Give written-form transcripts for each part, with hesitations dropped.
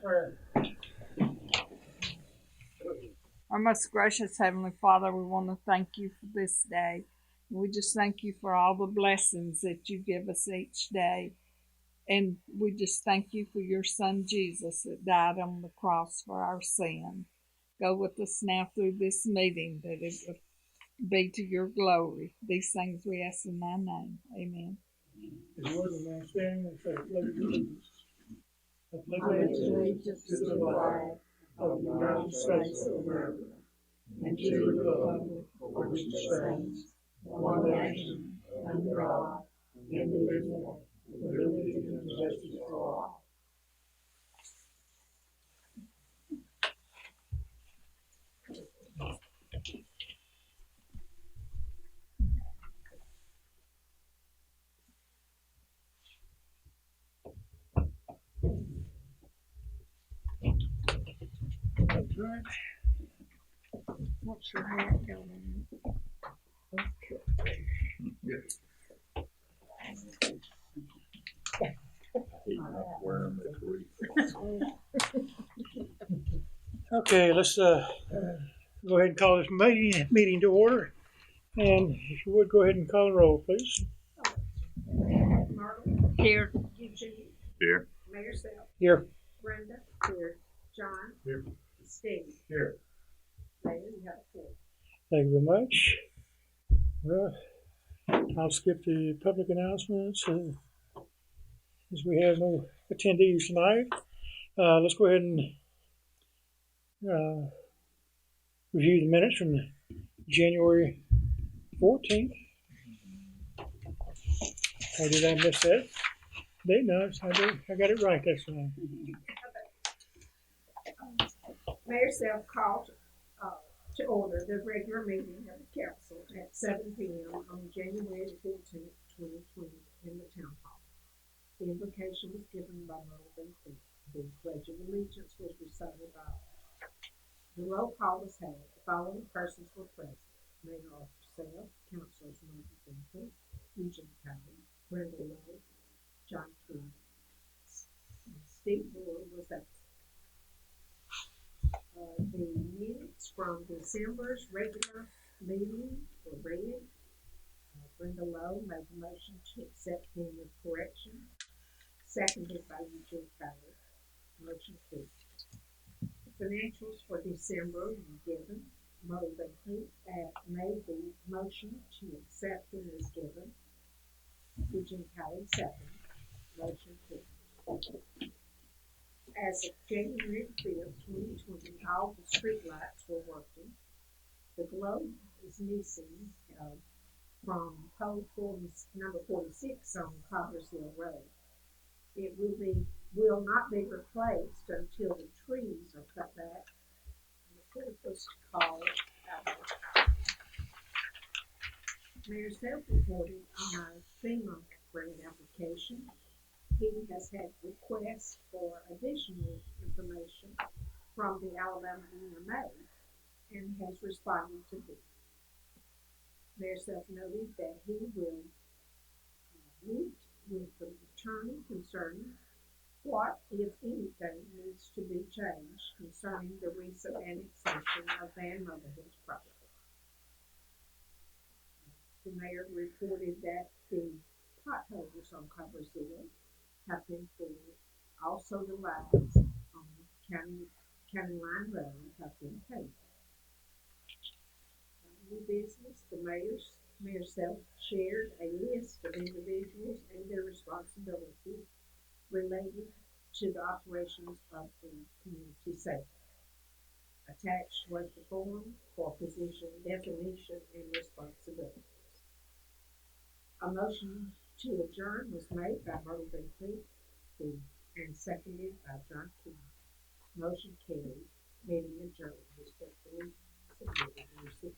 prayer. Our most gracious Heavenly Father, we want to thank you for this day. We just thank you for all the blessings that you give us each day. And we just thank you for your Son Jesus that died on the cross for our sin. Go with us now through this meeting, that it would be to your glory. These things we ask in thy name. Amen. His word will now stand and say, pledge allegiance. I pledge Pledge allegiance allegiance to the flag of the United States of America and to the republic for which it stands, one nation, under God, indivisible, with liberty and justice for all. That's right. What's your hat going? Okay, let's go ahead and call this meeting to order. And if you would, go ahead and call the roll, please. Myrtle. Here. Eugene. Here. Mayor Self. Here. Brenda. Here. John. Here. Steve. Here. Mayor, you have a floor. Thank you very much. Well, I'll skip the public announcements as we have no attendees tonight. Let's go ahead and review the minutes from January 14th. Or did I miss that? No, I got it right this time. Mayor Self called to order the regular meeting of the council at 7 p.m. on January 14th, 2020 in the town hall. The invocation was given by Myrtle Van Cleef. The pledge of allegiance was recited by all. The roll call was held. The following persons were present: Mayor Arthur Self, Councilors Myrtle Van Cleef, Eugene Cowley, Brenda Lowe, John King, Steve Moore was absent. The minutes from December's regular meeting were read. Brenda Lowe made the motion to accept them with correction, seconded by Eugene Cowley. Motion carried. Financials for December were given. Myrtle Van Cleef made the motion to accept them as given. Eugene Cowley seconded. Motion carried. As of January 5th, 2020, all the street lights were working. The globe is missing from pole number 46 on Cobbers Hill Road. It will not be replaced until the trees are cut back. The court was called Mayor Self reported on our FEMA grant application. He has had requests for additional information from the Alabama EMA and has responded to this. Mayor Self noted that he will meet with the attorney concerning what, if anything, needs to be changed concerning the recent annexation of Van Motherhead's property. The mayor reported that the potholes on Cobbers Hill have been filled. Also, the lines on County Line Road have been paved. New business, the Mayor Self shared a list of individuals and their responsibilities related to the operations of the community center. Attached was the form for position definition and responsibilities. A motion to adjourn was made by Myrtle Van Cleef and seconded by John King. Motion carried. Meeting adjourned. Respectfully submitted.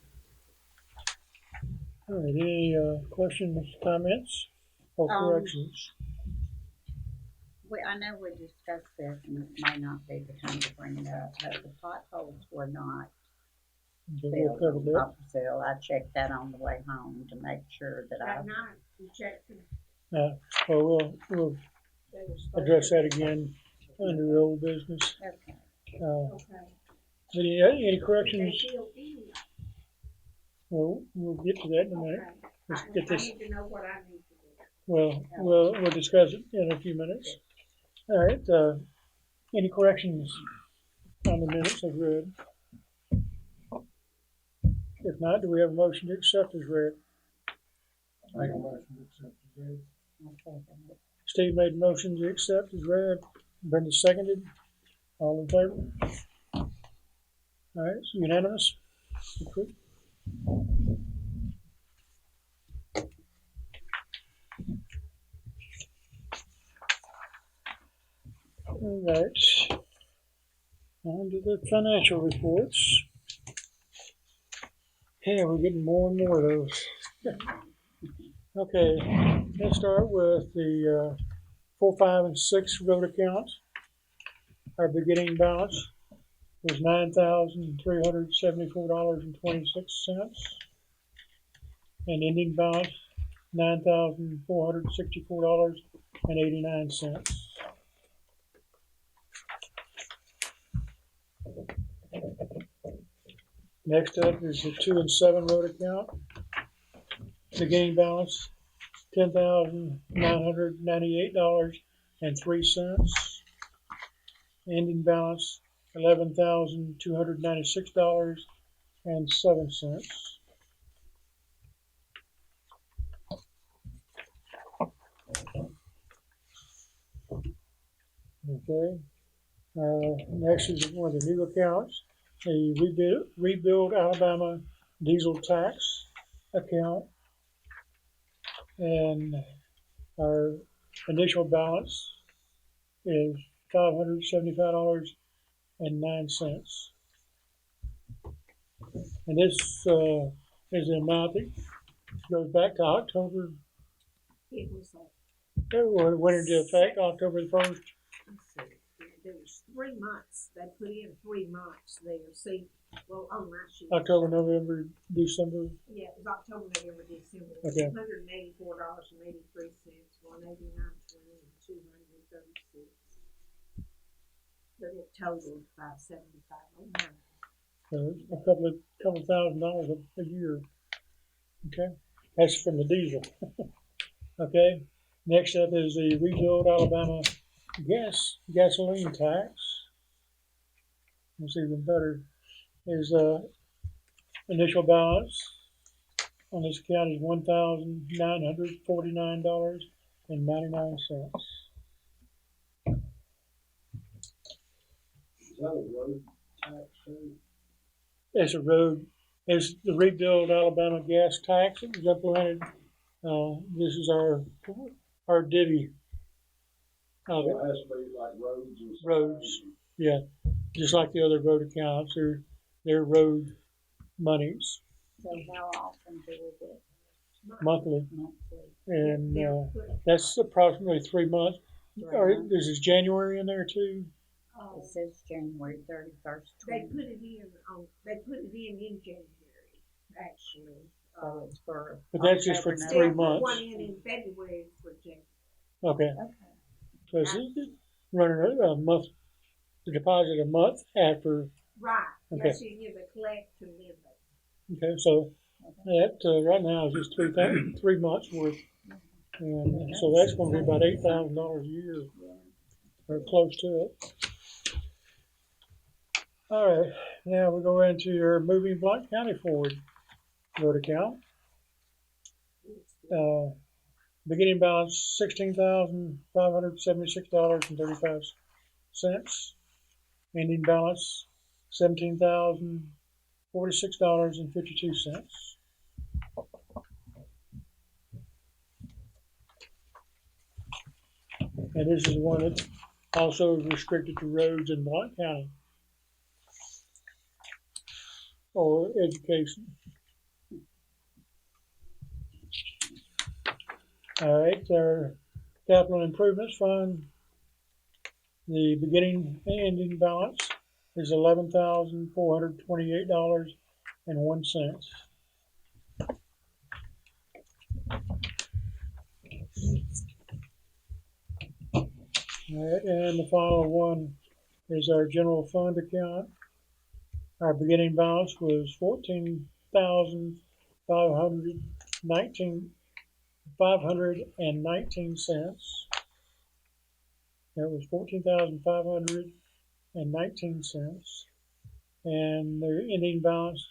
All right, any questions, comments, or corrections? I know we discussed this, and it may not be the time to bring it up, but the potholes were not We'll cover filled that. on Coppersville. I checked that on the way home to make sure that That night, you checked them. Well, we'll They were supposed address to- that again under old business. Okay. Okay. Any They corrections? feel any, Well, we'll get to that in a minute. okay. Let's I get this. need to know what I need to do. Well, we'll discuss it in a few minutes. All right, any corrections on the minutes as read? If not, do we have a motion to accept as read? Make a motion to accept the bid. I'll second it. Steve made a motion to accept as read. Brenda seconded. All in favor? All right, so unanimous. Approved. All right. On to the financial reports. Yeah, we're getting more and more of those. Okay, let's start with the 4, 5, and 6 road accounts. Our beginning balance was $9,374.26, and ending balance $9,464.89. Next up is the 2 and 7 road account. Beginning balance $10,998.03. Ending balance $11,296.07. Okay. Next is one of the new accounts, the Rebuild Alabama Diesel Tax account, and our initial balance is $575.09. And this is the amount that goes back to October. It was Went into effect October the 1st. let's see, there was 3 months, they put in 3 months there, see, well, on my sheet. October, November, December. Yeah, it was October, November, December, Okay. $184.83, $189.20, and $236. But it totaled $575.09. A couple $1,000 a year. Okay, that's from the diesel. Okay, next up is the Rebuild Alabama gasoline tax. It's even better. Is initial balance on this account is $1,949.99. Is that a road tax too? It's a road. It's the Rebuild Alabama gas tax. It was implemented. This is our divvy of So it. it has to be like roads and stuff. Roads. Yeah, just like the other road accounts, they're road monies So how often do we get monthly, monthly? and They'll put, that's approximately 3 months. Or this is January in there too. It says January 31st, they put it in January, actually. So it's for. But that's just for October, 3 They'll put months. one in February for January. Okay, Okay. so it's running a month, the deposit a month after. Right, Okay. yes, you give a collect to live it. Okay, so that right now is just 3 months worth, and so that's going to be about $8,000 a year, or close to it. All right, now we go into your moving Blount County forward road account. Beginning balance $16,576.35. Ending balance $17,046.52. And this is one that also is restricted to roads in Blount County or education. All right, our capital improvements fund, the beginning and ending balance is $11,428.01. All right, and the final one is our general fund account. Our beginning balance was $14,519. That was $14,519, and the ending balance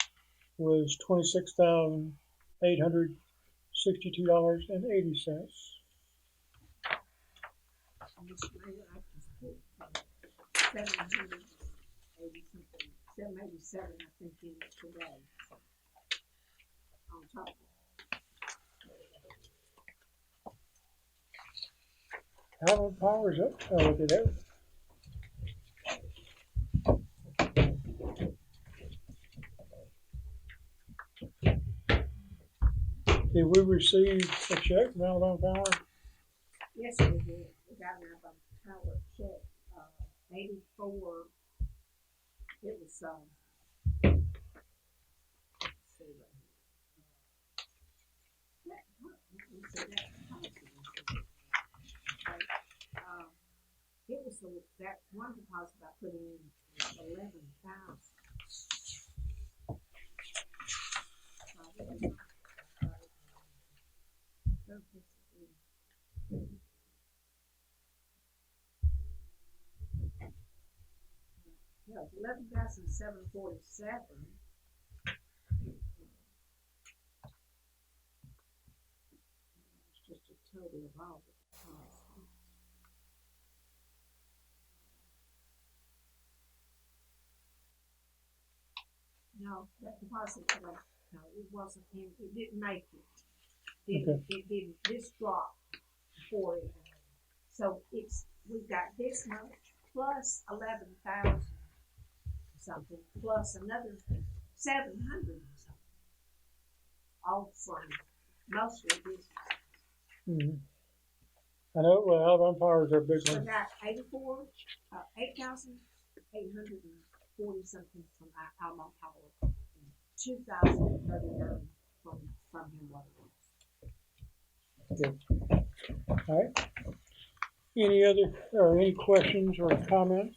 was $26,862.80. Mr. Mayor, I just put 780 something, 787, I think, in it today. On top of it. How the power's up? Oh, look at that. Did we receive a check from Alabama Power? Yes, we did. We got another power check, 84. It was, let's see right here. Let me see that policy. Okay. It was that one deposit I put in was 11,000. Yeah, 11,747. It's just a total of all the deposits. No, that deposit, no, it wasn't in, it didn't make it. It didn't, this dropped for it. So we've got this much plus 11,000 something, plus another 700 something. All from mostly business. Mm-hmm. I know, well, Alabama Power is our big So one. got 8,840 something from Alma Power, 2,039 from him water. All right. Any other, or any questions or comments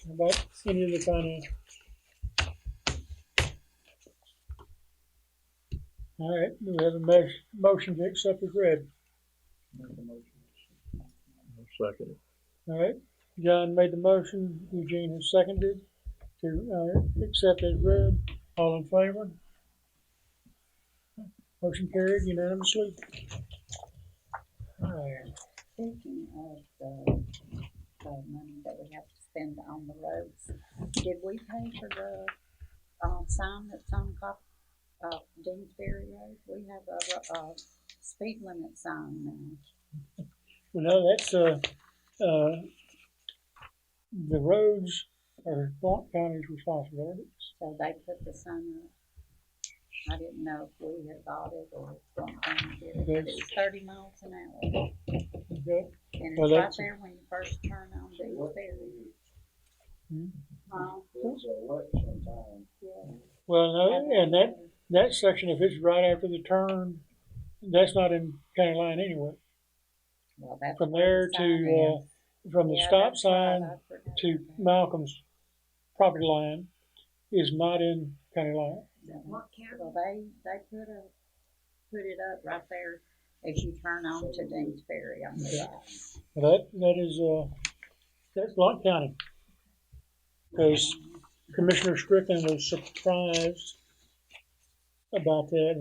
about any of the finance? All right, do we have a motion to accept as read? Second. All right, John made the motion, Eugene has seconded to accept as read. All in favor? Motion carried unanimously. All right. Speaking of the money that we have to spend on the roads, did we pay for the, sign that's on Deansbury Road? We have a speed limit sign now. Well, no, that's, the roads are Blount County's responsibility. So they put the sign up. I didn't know if we had bought it or something did it, but it was 30 miles an hour. Okay. And Well, it's right that's- there when you first turn on Deansbury. It's election time. Yeah. Well, no, and that section, if it's right after the turn, that's not in county line anyway. Well, that's From where there the sign to, is. from the Yeah, stop that's right, sign I forgot to about that. Malcolm's property line is not in county line. What county? Well, they put it up right there as you turn on to Deansbury on the right. That is, that's Blount County. Because Commissioner Strickland was surprised about that.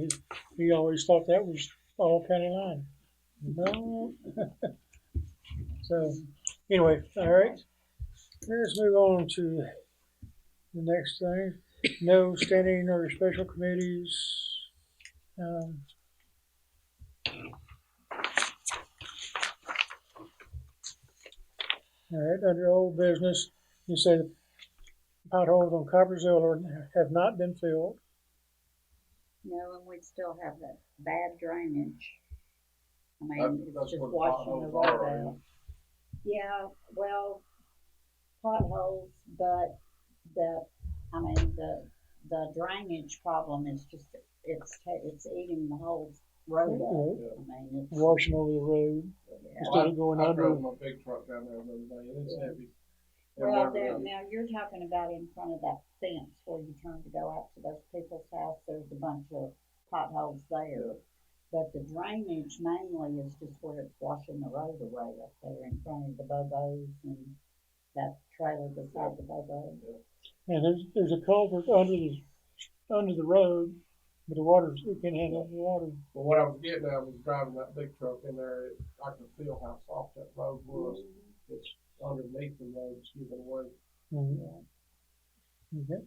He always thought that was all county line. No. So, anyway, all right. Let's move on to the next thing. No standing or special committees. All right, under old business, you say the potholes on Coppersville have not been filled. No, and we still have that bad drainage. I mean, That's it's just where the washing the potholes road are, out. Yeah, well, potholes, but the drainage problem is just, it's eating the whole road Yeah. up. I mean, it's, washing over the road yeah. instead of going I under. drove my big truck down there the other day, and it's heavy. And Well, where the- now you're talking about in front of that fence where you turn to go out to those people's house, there's a bunch of potholes there. But the drainage mainly is just where it's washing the road away up there in front of the Bobos and that trailer beside the Bobos. And there's a culvert under the road, but the water's, it can handle the water. But what I was getting at was driving that big truck in there, I could feel how soft that road was. It's underneath the road, it's giving away. Okay.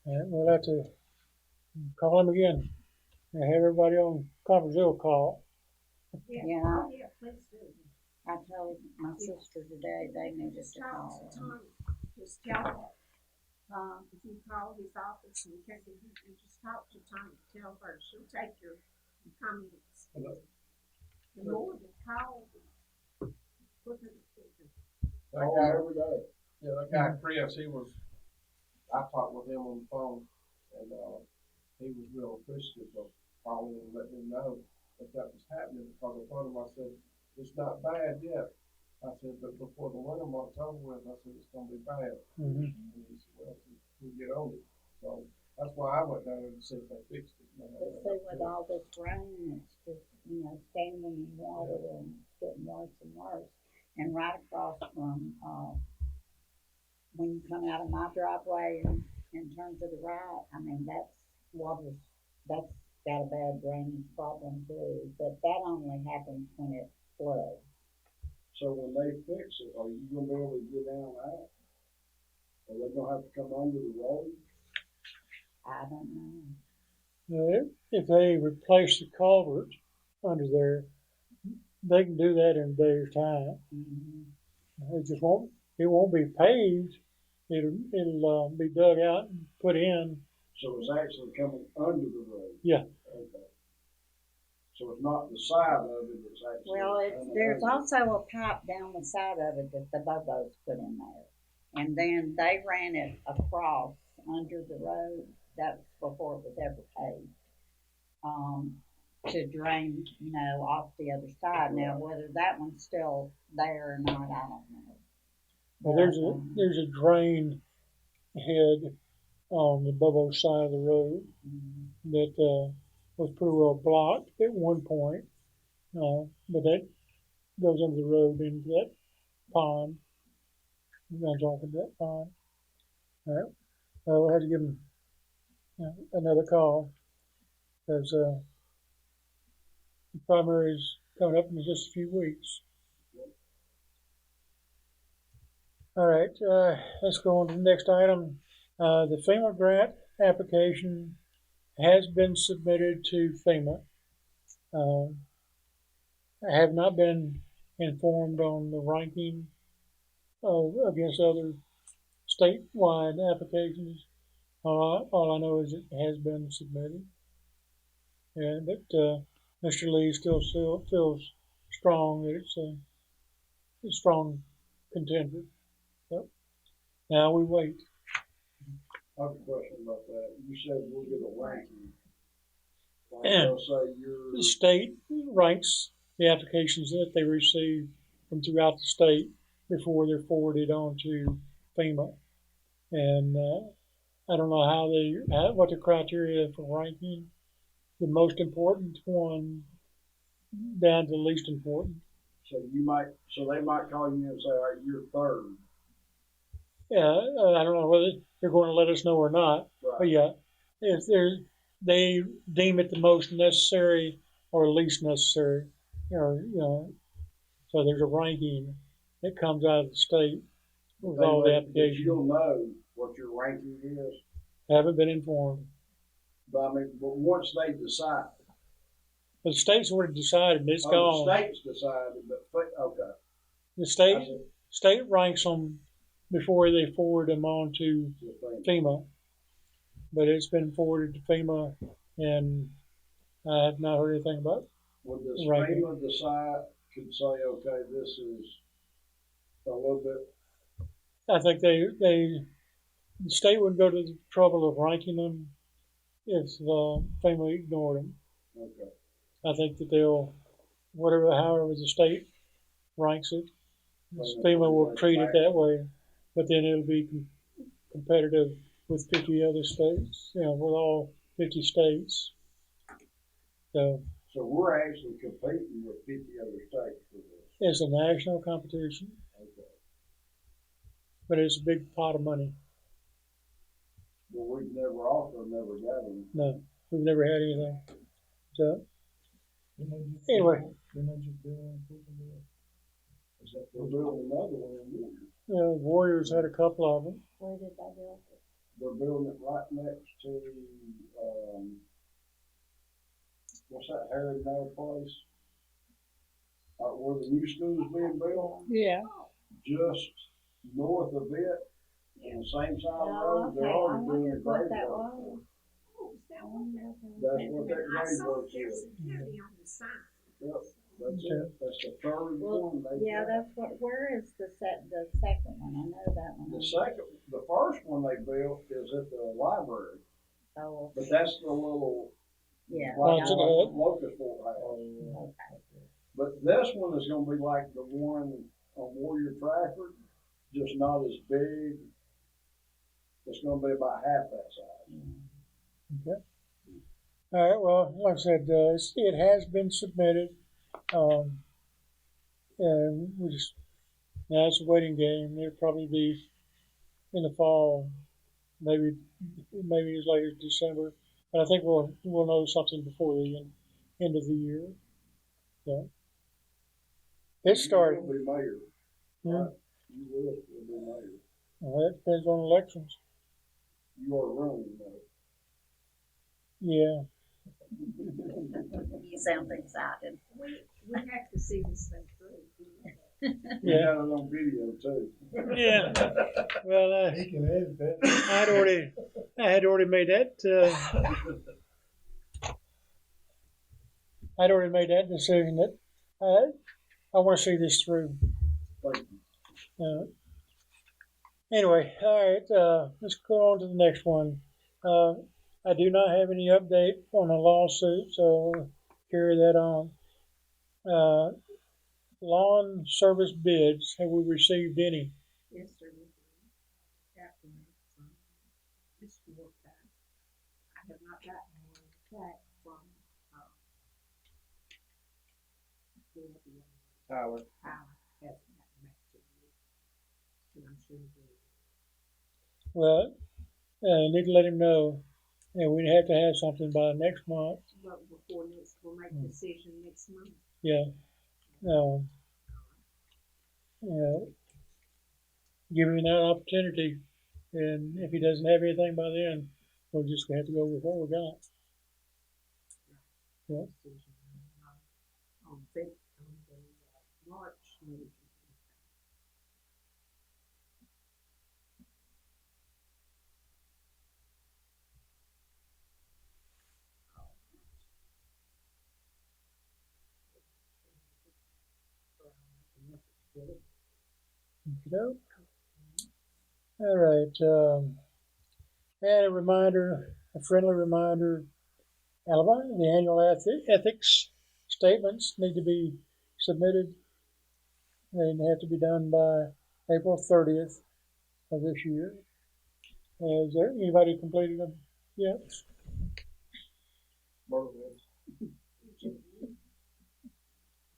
All right, we'll have to call him again and have everybody on conference call. Yeah. Oh, yeah, please do. I told my sister today they needed Just to talk call. to Tommy, just tell her, if you call his office and you just talk to Tommy, tell her, she'll take your comments. Hello. The more the call, the quicker the quicker. That guy, yeah, that guy Chris, I talked with him on the phone, and, he was real appreciative of calling and letting him know that was happening, because I told him, I said, it's not bad yet. I said, but before the winter month's over with, I said, it's gonna be bad. Mm-hmm. And he said, well, we get on it. So that's why I went down there to see if they fixed it. But see, with all this rain, it's just, standing in water and it's getting worse and worse. And right across from, when you come out of my driveway and turn to the right, I mean, that's got a bad drainage problem too, but that only happens when it floods. So when they fix it, are you gonna be able to get down that? Are they gonna have to come under the road? I don't know. If they replace the culvert under there, they can do that in a day's time. Mm-hmm. It won't be paved. It'll be dug out and put in. So it's actually coming under the road? Yeah. Okay. So it's not the side of it, it's actually. Well, there's under. also a pipe down the side of it that the Bobos put in there. And then they ran it across under the road, that's before it was ever paved. To drain, off the other side. Now, whether that one's still there or not, I don't know. Well, there's a drain head on the Bobo side of the road that was pretty well blocked at one point, but that goes under the road into that pond. It runs off into that pond. All right. We'll have to give him another call because the primary is coming up in just a few weeks. All right, let's go on to the next item. The FEMA grant application has been submitted to FEMA. I have not been informed on the ranking against other statewide applications. All I know is it has been submitted, and that Mr. Lee still feels strong that it's a strong contender. So now we wait. I have a question about that. You said we'll get a ranking. Like Yeah. they'll say The state ranks the applications that they receive from throughout the state before they're forwarded on to FEMA. And I don't know what the criteria for ranking. The most important one down to the least important. so they might call you and say, all right, you're third. Yeah, I don't know whether they're going to let us know or not. Right. But yeah, if they deem it the most necessary or least necessary, or so there's a ranking that comes out of the state with all the applications. You'll know what your ranking is. Haven't been informed. But once they decide. But the state's already decided, and it's The gone. state's decided, but okay. The I state ranks them before they forward them on to see the thing. FEMA. But it's been forwarded to FEMA, and I have not heard anything about it. Would this Ranking. FEMA decide, could say, okay, this is a little bit, I think the state wouldn't go to the trouble of ranking them if FEMA ignored them. okay. I think that they'll, however the state ranks it, FEMA will treat it that way, but then it'll be competitive with 50 other states, with all 50 states. So So we're actually competing with 50 other states for this. it's a national competition, Okay. but it's a big pot of money. Well, we've never got any. No, we've never had anything. So anyway, We're building another one in Warrior. Warriors had a couple of them. Where did they build it? They're building it right next to, what's that Harry Nail place? Where the new school's being built, Yeah. just north of it, on the same side of the road, they're I already doing wondered a what grade that work. was. Oh, is that what that? That's what that I grade saw work is. Jefferson County on the sign. Yep, that's it, that's the third one they Yeah, built. that's what, where is the second one? I know that one. The first one they built is at the library, Oh, but that's the little, yeah. like, That's it. locust fort house. Okay. But this one is gonna be like the one on Warrior Trafford, just not as big. It's gonna be about half that size. Okay. All right. Well, like I said, it has been submitted, and we just now it's a waiting game. It'll probably be in the fall, maybe as late as December. But I think we'll know something before the end of the year. So it started. You will be mayor. Yeah. Right? You will be mayor. Well, that depends on elections. You are running though. Yeah. You sound excited. We have to see this thing through. You Yeah. got it on video too. Yeah. Well, He can edit that. I had already made that. I'd already made that decision that I want to see this through. Thank you. Anyway, all right. Let's go on to the next one. I do not have any update on the lawsuit, so I'll carry that on. Lawn service bids. Have we received any? Yes, sir. After Mr. Wolfpack. I have not gotten one back from, Tyler. hasn't gotten back to me. And I'm sure he will. Well, I need to let him know. And we have to have something by next month. But before next, we'll make a decision next month. Yeah. Give him that opportunity. And if he doesn't have anything by then, we'll just have to go with what we got. Yeah. Decision on the March meeting. Okey-doke. All right. And a friendly reminder, Alabama, the annual ethics statements need to be submitted. They have to be done by April 30th of this year. Has there anybody completed them yet?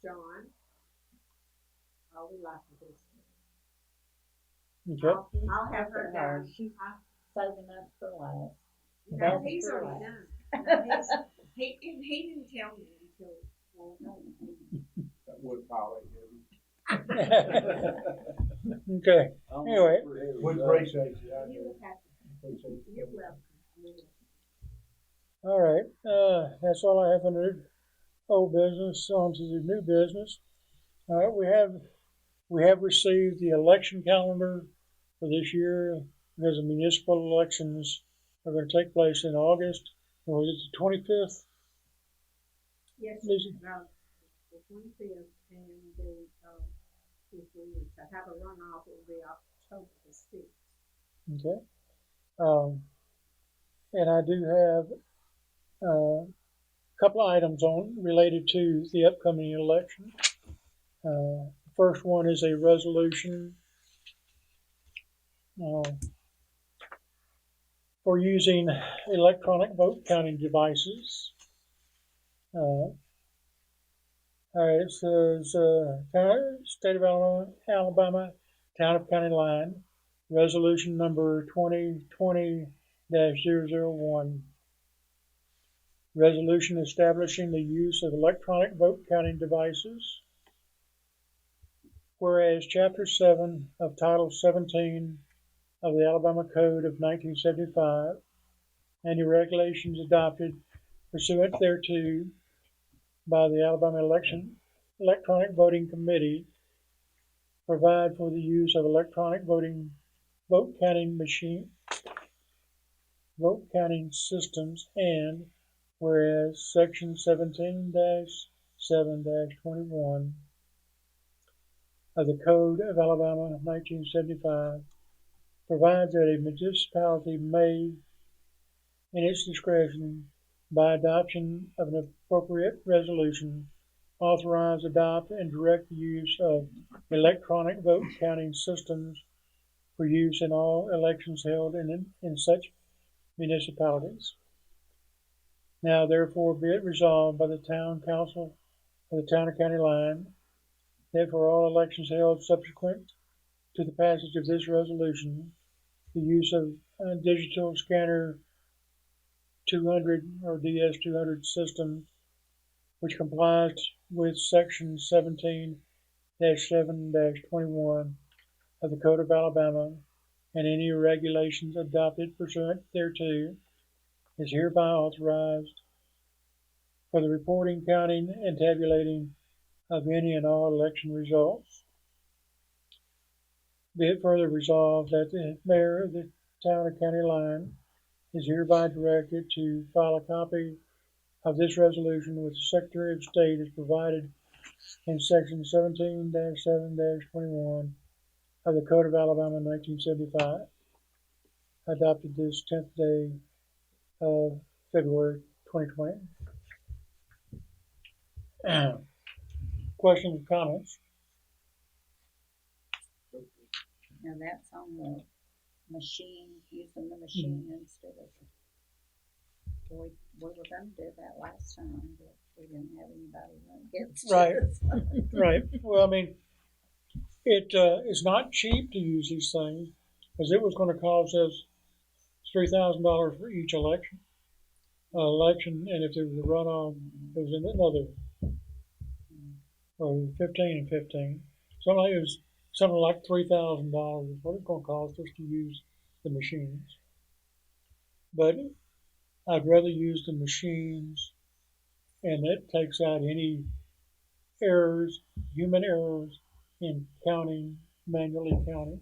John, I'll be laughing this. Okay. I'll have her done. Saving up for last. No, he's already done. No, he didn't tell me until, That wood pile ain't Okay. Anyway. We appreciate you. you will have to, you're welcome. All right. That's all I have under old business. On to the new business. All right. We have received the election calendar for this year because the municipal elections are going to take place in August. Or is it the 25th? Yes, Lisa? the 25th, and then, if we were to have a runoff, it would be October the 6th. Okay. And I do have couple of items related to the upcoming election. First one is a resolution for using electronic vote counting devices. All right, it says State of Alabama, Town of County Line, Resolution number 2020-001. Resolution establishing the use of electronic vote counting devices. Whereas Chapter 7 of Title 17 of the Alabama Code of 1975 and the regulations adopted pursuant thereto by the Alabama Electronic Voting Committee provide for the use of electronic vote counting systems, and whereas Section 17-7-21 of the Code of Alabama 1975 provides that a municipality may, in its discretion, by adoption of an appropriate resolution, authorize, adopt, and direct the use of electronic vote counting systems for use in all elections held in such municipalities. Now therefore be it resolved by the Town Council of the Town of County Line that for all elections held subsequent to the passage of this resolution, the use of a digital scanner 200 or DS200 system, which complies with Section 17-7-21 of the Code of Alabama and any regulations adopted pursuant thereto, is hereby authorized for the reporting, counting, and tabulating of any and all election results. Be it further resolved that the mayor of the Town of County Line is hereby directed to file a copy of this resolution with the Secretary of State as provided in Section 17-7-21 of the Code of Alabama 1975, adopted this 10th day of February 2020. Questions or comments? Now that's on the machine, using the machine instead of. We were gonna do that last time, but we didn't have anybody run against Right. us. Right. Well, I mean, it's not cheap to use these things because it was going to cost us $3,000 for each election, and if there was a runoff, it was another, or 15 and 15. It was something like $3,000 is what it's going to cost us to use the machines. But I'd rather use the machines, and that takes out any errors, human errors in counting, manually counting.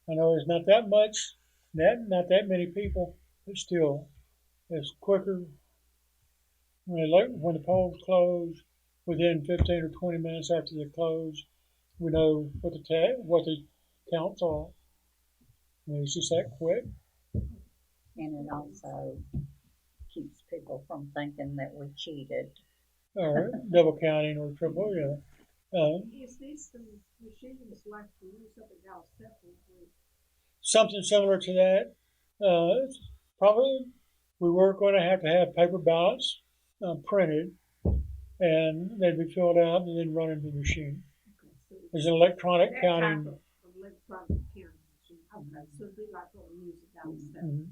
I know it's not that much, not that many people, but still, it's quicker. When the polls close, within 15 or 20 minutes after they close, we know what the counts are. I mean, it's just that quick. And it also keeps people from thinking that we cheated. Or double counting or triple, Is this the machines like the use of the y'all separately? something similar to that. Probably we were going to have paper ballots printed, and they'd be filled out and then run into the machine. There's an electronic That counting. type of electronic counting machine. Okay, so it'd be like what we use it y'all separately.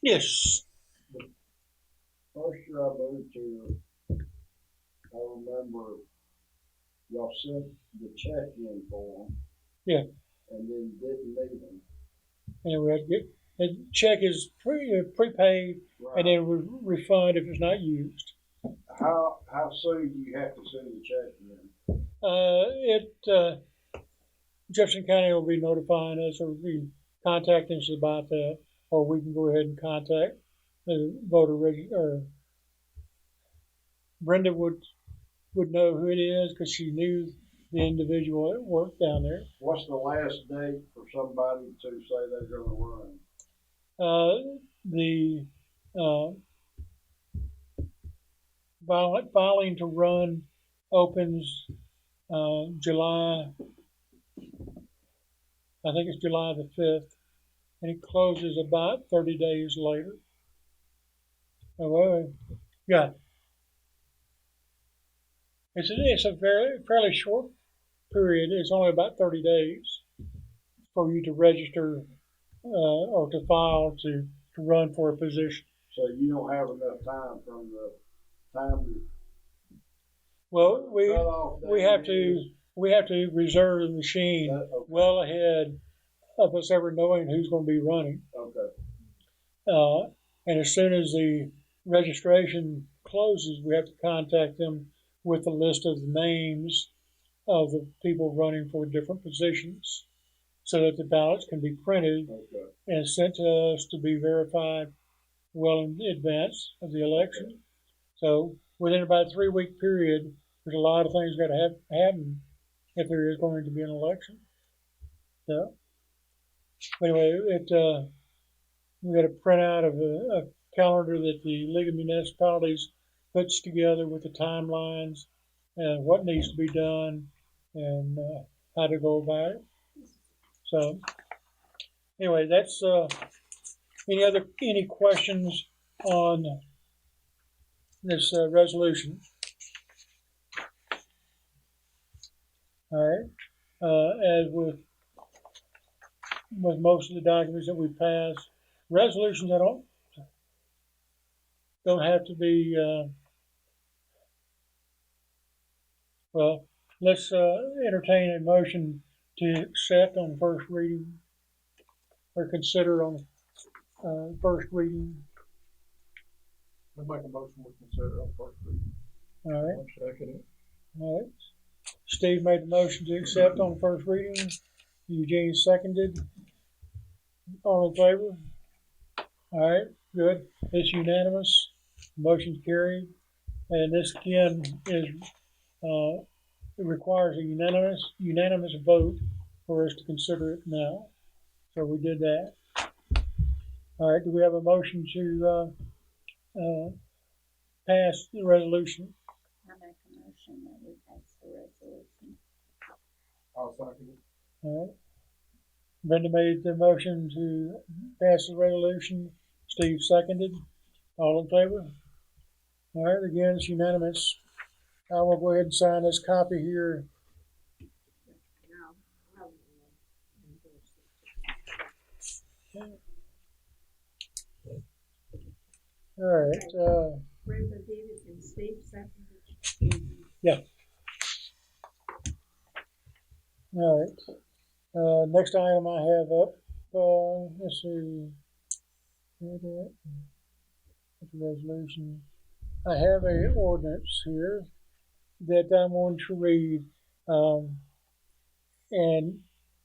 Yes. First year I moved here, I remember y'all sent the check-in form. Yeah. And then didn't need them. And we had to get the check is prepaid, and then refund if it's not used. How soon do you have to send the check in? Jefferson County will be notifying us or be contacting us about that, or we can go ahead and contact the voter or Brenda would know who it is because she knew the individual that worked down there. What's the last date for somebody to say they're gonna run? the filing to run opens July, I think it's July the 5th, and it closes about 30 days later. Oh, yeah. It's a fairly short period. It's only about 30 days for you to register or to file to run for a position. So you don't have enough time from the time to Well, cut off we date have is- to reserve the machine Okay. well ahead of us ever knowing who's going to be running. Okay. And as soon as the registration closes, we have to contact them with a list of the names of the people running for different positions so that the ballots can be printed Okay. and sent to us to be verified well in advance of the election. So within about a 3-week period, there's a lot of things got to happen if there is going to be an election. So anyway, we got a printout of a calendar that the League of Municipalities puts together with the timelines and what needs to be done and how to go about it. So anyway, that's any questions on this resolution? All right. As with most of the documents that we pass, resolutions that don't have to be. Well, let's entertain a motion to accept on first reading or consider on first reading. I make a motion we consider on first reading. All right. Second it. All right. Steve made the motion to accept on first reading. Eugene seconded. All in favor? All right, good. It's unanimous. Motion carried. And this again is it requires a unanimous vote for us to consider it now. So we did that. All right. Do we have a motion to pass the resolution? I make a motion that we pass the resolution. I'll second it. All right. Brenda made the motion to pass the resolution. Steve seconded. All in favor? All right. Again, it's unanimous. I will go ahead and sign this copy here. Now, I will endorse it. All right. Brenda did it and Steve seconded. All right. Next item I have up. Let's see. The resolution. I have a ordinance here that I'm going to read. And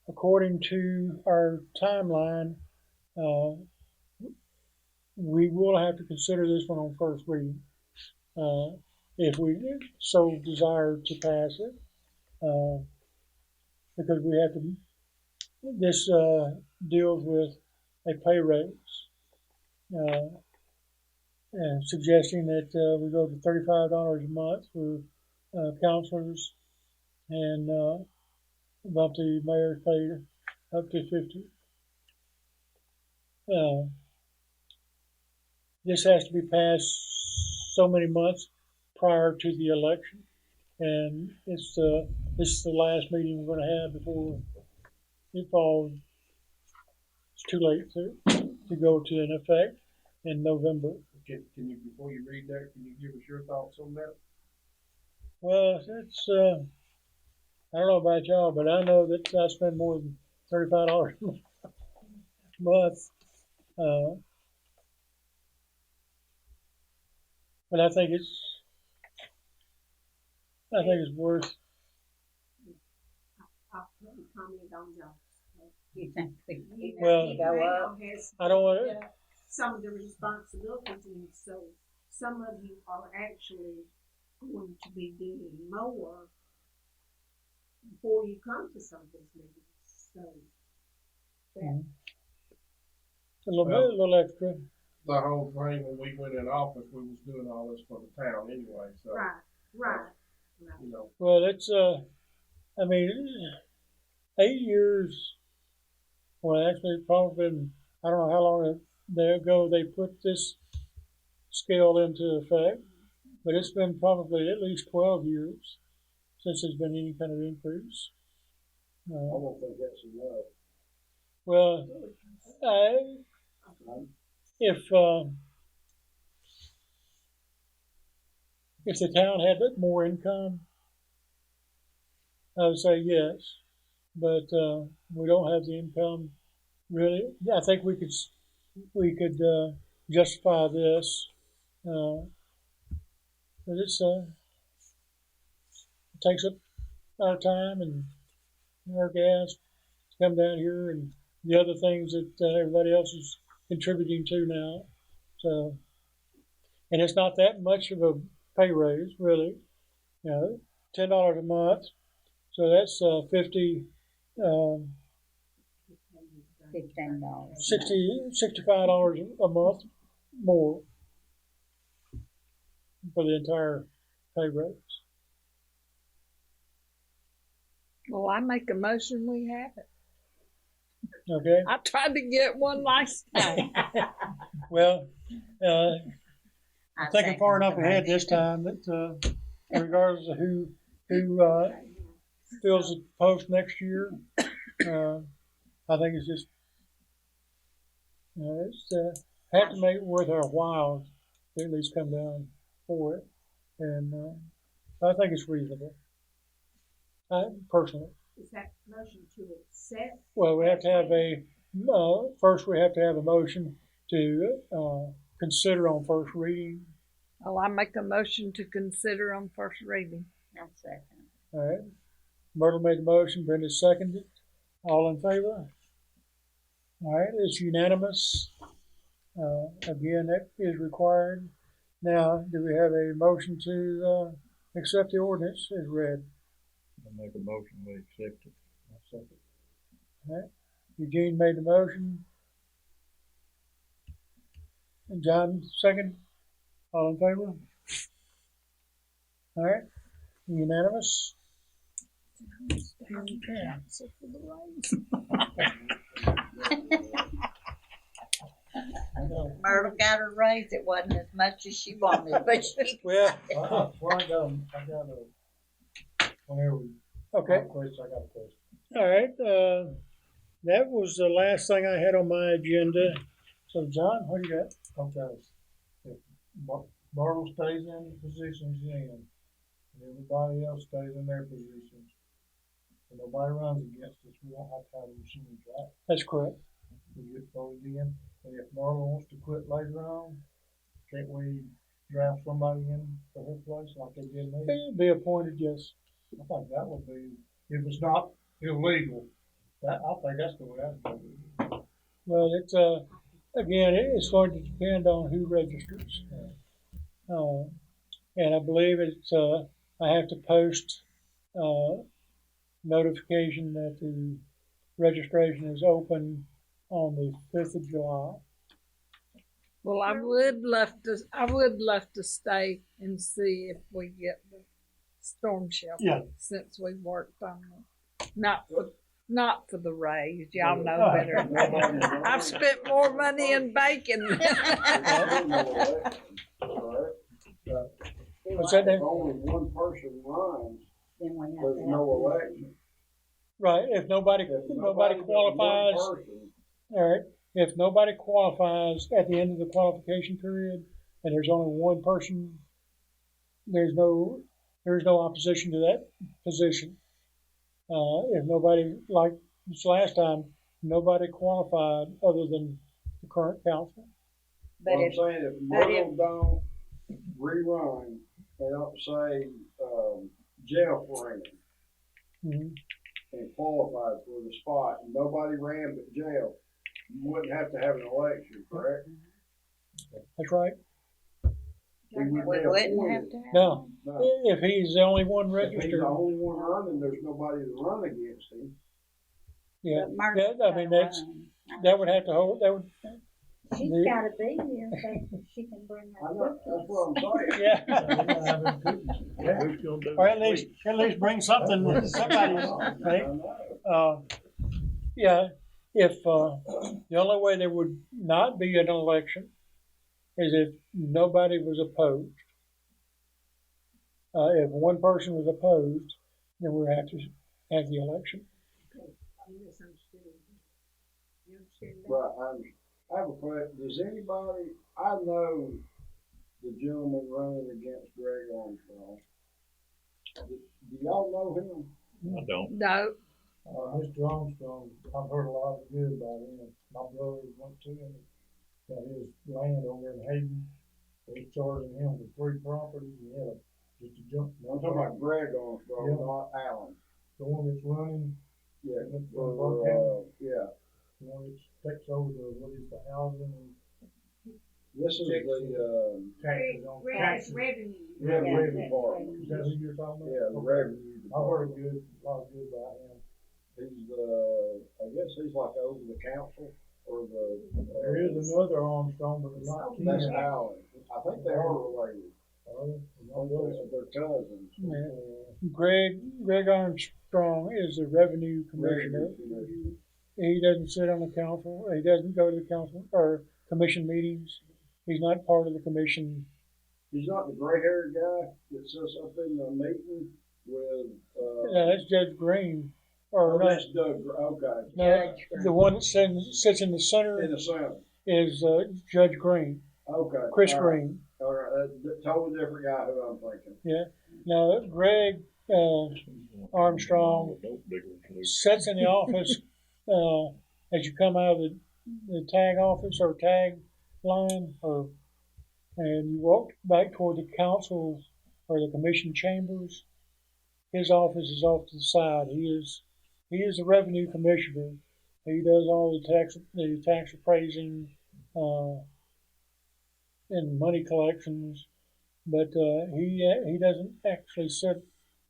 according to our timeline, we will have to consider this one on first reading if we so desire to pass it, because we have to. This deals with a pay raise, and suggesting that we go to $35 a month for counselors, and bump the mayor's pay up to $50. This has to be passed so many months prior to the election, and this is the last meeting we're going to have before it falls. It's too late to go to an effect in November. Can you, before you read that, can you give us your thoughts on that? Well, it's I don't know about y'all, but I know that I spend more than $35 a month. But I think it's worth. I'll comment on y'all. You think we Well, go up? I don't want to. Some of the responsibilities, and so some of you are actually going to be doing more before you come to some of these meetings. So that a little extra. The whole thing, when we went in office, we was doing all this for the town anyway, so, Right, right. you know, Well, it's, I mean, 8 years, well, actually, probably been, I don't know how long ago they put this scale into effect, but it's been probably at least 12 years since there's been any kind of increase. I don't think that's enough. Well, if the town had more income, I would say yes, but we don't have the income really. I think we could justify this, but it takes up our time and our gas to come down here and the other things that everybody else is contributing to now. So, and it's not that much of a pay raise, really. You know, $10 a month. So that's $50, $15. $65 a month more for the entire pay raise. Well, I make a motion we have it. Okay. I tried to get one last time. Well, I thinking far second enough the ahead motion. this time that regardless of who fills the post next year, I think it's just it's have to make it worth our while to at least come down for it, and I think it's reasonable. Personally, Is that motion to accept? well, we have to have first we have to have a motion to consider on first reading. Oh, I make a motion to consider on first reading. I second. All right. Myrtle made the motion, Brenda seconded. All in favor? All right, it's unanimous. Again, that is required. Now, do we have a motion to accept the ordinance as read? I make a motion, we accept it. I second. All right. Eugene made the motion. And John second. All in favor? All right, unanimous. Council for the raise. Myrtle got her raise. It wasn't as much as she wanted, but she. Well, Well, I got whenever we okay. have questions, I got a question. All right, that was the last thing I had on my agenda. So, John, what do you got? Okay, if Myrtle stays in the positions she's in, and everybody else stays in their positions, and nobody runs against us, we won't have to have a machine, right? That's correct. We get voted in, and if Myrtle wants to quit later on, can't we draft somebody in for her place like they did me? Be appointed, yes. I think that would be, if it's not illegal, I think that's the way I'd do it. Well, it's again, it's going to depend on who registers. And I believe it's I have to post notification that the registration is open on the 5th of July. Well, I would love to stay and see if we get the storm shelter. Yeah. Since we worked on it, not for the raise. Y'all know better. I've spent more money in bacon. What's that, If Dan? only one person runs, Then we have there's to no have. election. Right. If nobody If nobody but qualifies, one person, all right. If nobody qualifies at the end of the qualification period, and there's only one person, there's no opposition to that position. If nobody, like this last time, nobody qualified other than the current council. But what I'm if, saying, if but Myrtle don't rerun, they don't say, Jeff ran Mhm. and qualified for the spot, and nobody ran but Jeff, you wouldn't have to have an election, correct? That's right. He would we be wouldn't have appointed. to have. No, No. if he's the only one If he's registered, the only one running, there's nobody to run against him. yeah, But Myrtle's I mean, gotta that's- run. that would have to hold. She's The- gotta be here so she can bring her cookies. That's what I'm saying. Yeah. Who's gonna do Or it? at least bring something with somebody. Right? Yeah, if, the only way there would not be an election is if nobody was opposed. If one person was opposed, then we have to have the election. You misunderstood. You understand that? Right, I have a question, does anybody, I know the gentleman running against Greg Armstrong. Do y'all know him? I don't. No, Mr. Armstrong, I've heard a lot of good about him. My brother went to him, got his land over in Hayden. They charging him for 3 properties, and he had just a jump. I'm talking about Greg Armstrong, Yeah. not Allen. The one that's running, Yeah, For, yeah, the one that takes over the housing and this is the, taxes on taxes. Revenue. revenue that's department. Is that who you're talking about? Yeah, the Okay. revenue I've heard department. a lot of good about him. He's, I guess he's like over the council, or the. There is another Armstrong, but they're not kin. That's Allen, I think they are related, My brother's- they're cousins. Yeah. Greg Armstrong is the revenue commissioner. Revenue commissioner. He doesn't sit on the council. He doesn't go to the council or commission meetings. He's not part of the commission. He's not the gray haired guy that sits up in the meeting with, That's Judge Green, or oh, not. that's Doug, okay, No, the one that sits in the in center the center, is Judge Green, okay. Chris all right, Green. All right, that's a totally different guy who I'm thinking. Now, Greg Armstrong Dope diggers loose. sits in the office as you come out of the tag office or tag line, and you walk back toward the council or the commission chambers. His office is off to the side. He is the revenue commissioner. He does all the tax appraising and money collections, but he doesn't actually sit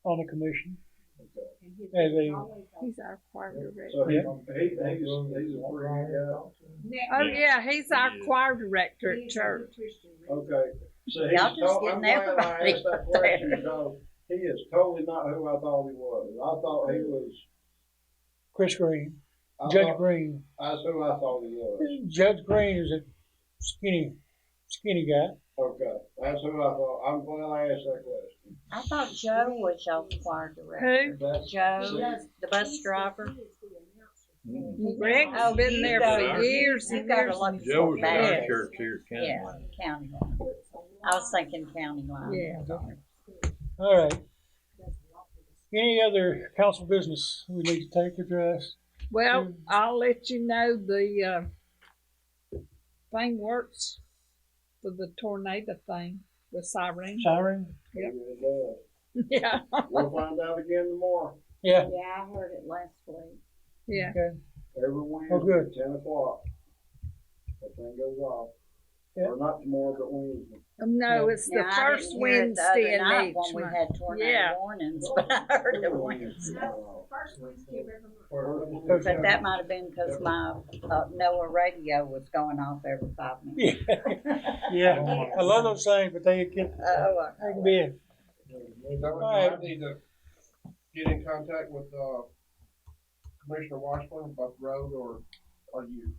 on a commission. And his As a- name's always on. he's our choir director. So Yeah. he's a pretty good guy. Next- Oh yeah, he's our Yeah. choir director He's at a church. Christian. Okay, so Y'all he's just I'm getting glad I everybody asked that up question, there. because he is totally not who I thought he was. I thought he was, Chris Green, I Judge thought, Green. that's who I thought he was. Judge Green is a skinny guy. Okay, that's who I thought. I'm glad I asked that question. I thought Joe was y'all's choir director. Who? That's, Joe, see, the bus driver. He is the announcer. Greg's Oh, been you there gotta- for years You and gotta years. look Joe for was at our that. church here at Yeah, County. county line. I was thinking county line. Yeah. All right. Any other council business we need to take address? Well, I'll let you know the thing works for the tornado thing with siren. Siren? Yep. it Yeah, we'll find out again tomorrow, Yeah. Yeah, I heard it last week. yeah. Okay. every Wednesday, Oh, good. 10 o'clock. That thing goes off. Yeah. Or not tomorrow, but Wednesday. No, it's the Now, I first didn't hear it the Wednesday other in night each when we month. had tornado Yeah. warnings, but I heard it Wednesday. No, first Wednesday of every month. Because- But that might have been because my NOAA radio was going off every 5 minutes. Yeah. I love those things, but they can be it. So, Alright. I need to get in contact with, Commissioner Washburn about the road, or are you?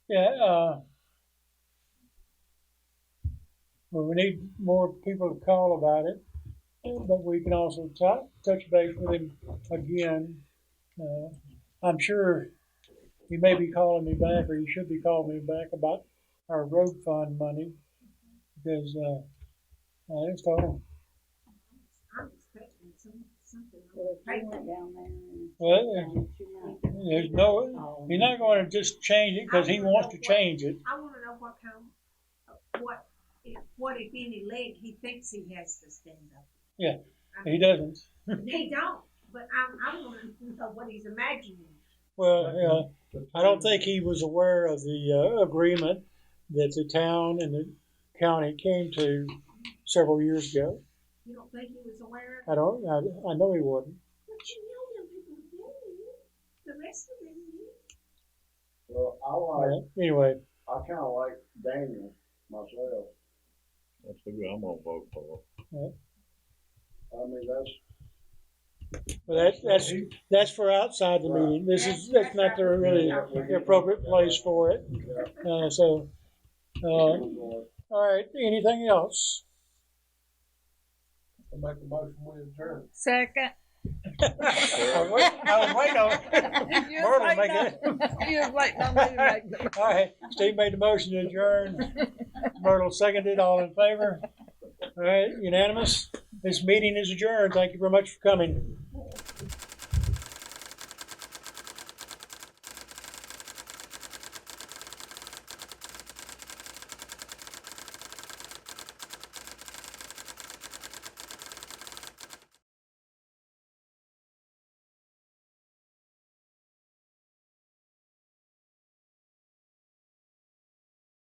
Yeah. Well, we need more people to call about it, but we can also touch base with him again. I'm sure he may be calling me back, or he should be calling me back about our road fund money, because I just told him, I'm expecting something. Well, if you went down there and. well, there's no, he's not going to just change it because he wants to change it. I wanna know what kind of, what if any leg he thinks he has to stand up. Yeah, I he mean, doesn't. They don't, but I wanna know what he's imagining. Well, I don't think he was aware of the agreement that the town and the county came to several years ago. You don't think he was aware of it? I know he wasn't. But you know them people did. The rest of them did. Well, I like, Anyway, I kinda like Daniel myself. That's who I'm gonna vote for. I mean, But that's for outside the meeting. That's not the really the appropriate place for it. All right, anything else? I make a motion, we adjourn. Second. I was waiting on You Myrtle was to make waiting it. on- you was waiting on me to make the. All right, Steve made the motion to adjourn. Myrtle seconded. All in favor? All right, unanimous. This meeting is adjourned. Thank you very much for coming.